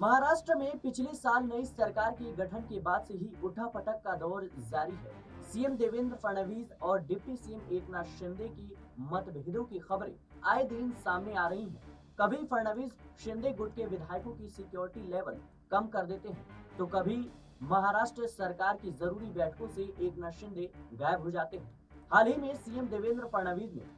महाराष्ट्र में पिछले साल नई सरकार के गठन के बाद से ही उठापटक का दौर जारी है। सीएम देवेंद्र फडणवीस और डिप्टी सीएम एकनाथ शिंदे की मतभेदों की खबरें आए दिन सामने आ रही हैं। कभी फडणवीस शिंदे गुट के विधायकों की सिक्योरिटी लेवल कम कर देते हैं, तो कभी महाराष्ट्र सरकार की जरूरी बैठकों से एकनाथ शिंदे गायब हो जाते हैं। हाल ही में सीएम देवेंद्र फडणवीस ने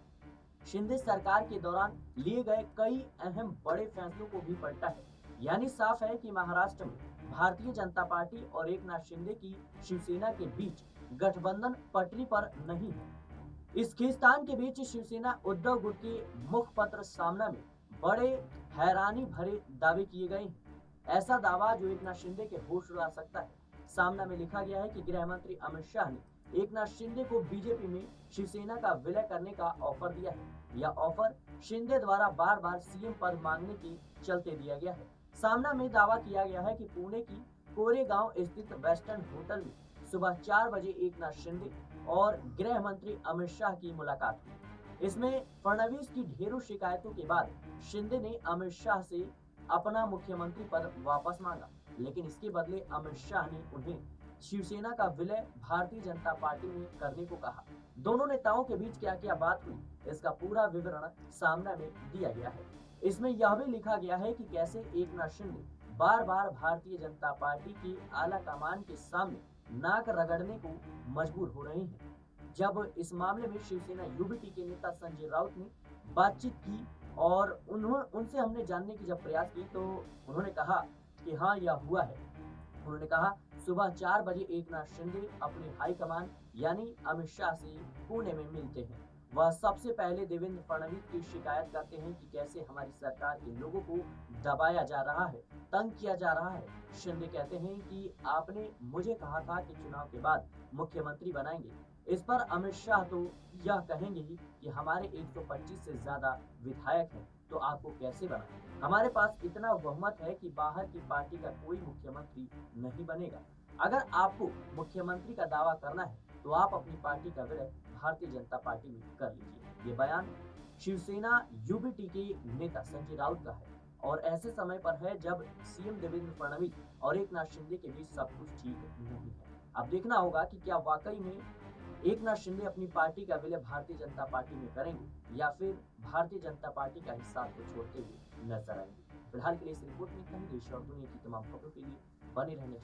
शिंदे सरकार के दौरान लिए गए कई अहम बड़े फैसलों को भी पलटा है। यानी साफ है कि महाराष्ट्र में भारतीय जनता पार्टी और एकनाथ शिंदे की शिवसेना के बीच गठबंधन पटरी पर नहीं है। इस खींचतान के बीच शिवसेना उद्धव गुट के मुखपत्र सामना में बड़े हैरानी भरे दावे किए गए हैं। ऐसा दावा जो एकनाथ शिंदे के होश उड़ा सकता है। सामना में लिखा गया है कि गृह मंत्री अमित शाह ने एकनाथ शिंदे को बीजेपी में शिवसेना का विलय करने का ऑफर दिया है। यह ऑफर शिंदे द्वारा बार बार सीएम पद मांगने के चलते दिया गया है। सामना में दावा किया गया है कि पुणे की कोरेगांव स्थित वेस्टर्न होटल में सुबह 4 बजे एकनाथ शिंदे और गृह मंत्री अमित शाह की मुलाकात हुई। इसमें फडणवीस की ढेरों शिकायतों के बाद शिंदे ने अमित शाह से अपना मुख्यमंत्री पद वापस मांगा, लेकिन इसके बदले अमित शाह ने उन्हें शिवसेना का विलय भारतीय जनता पार्टी में करने को कहा। दोनों नेताओं के बीच क्या क्या बात हुई, इसका पूरा विवरण सामने में दिया गया है। इसमें यह भी लिखा गया है कि कैसे एकनाथ शिंदे बार बार भारतीय जनता पार्टी की आला कमान के सामने नाक रगड़ने को मजबूर हो रहे हैं। जब इस मामले में शिवसेना यूबीटी के नेता संजय राउत ने बातचीत की और उनसे हमने जानने की जब प्रयास की, तो उन्होंने कहा कि हाँ, यह हुआ है। उन्होंने कहा सुबह 4 बजे एकनाथ शिंदे अपने हाईकमान यानी अमित शाह से पुणे में मिलते हैं। वह सबसे पहले देवेंद्र फडणवीस की शिकायत करते हैं कि कैसे हमारी सरकार के लोगों को दबाया जा रहा है, तंग किया जा रहा है। शिंदे कहते हैं कि आपने मुझे कहा था कि चुनाव के बाद मुख्यमंत्री बनाएंगे। इस पर अमित शाह तो यह कहेंगे ही कि हमारे 125 से ज्यादा विधायक हैं, तो आपको कैसे बनाएं? हमारे पास इतना बहुमत है कि बाहर की पार्टी का कोई मुख्यमंत्री नहीं बनेगा। अगर आपको मुख्यमंत्री का दावा करना है, तो आप अपनी पार्टी का विलय भारतीय जनता पार्टी में कर लीजिए। ये बयान शिवसेना यूबीटी के नेता संजय राउत का है और ऐसे समय पर है जब सीएम देवेंद्र फडणवीस और एकनाथ शिंदे के बीच सब कुछ ठीक नहीं है। अब देखना होगा कि क्या वाकई में एकनाथ शिंदे अपनी पार्टी का विलय भारतीय जनता पार्टी में करेंगे या फिर भारतीय जनता पार्टी का हिस्सा को छोड़ते हुए नजर आएंगे। फिलहाल के लिए इस रिपोर्ट में इतना ही। देश और दुनिया की तमाम खबरों के लिए बने रहने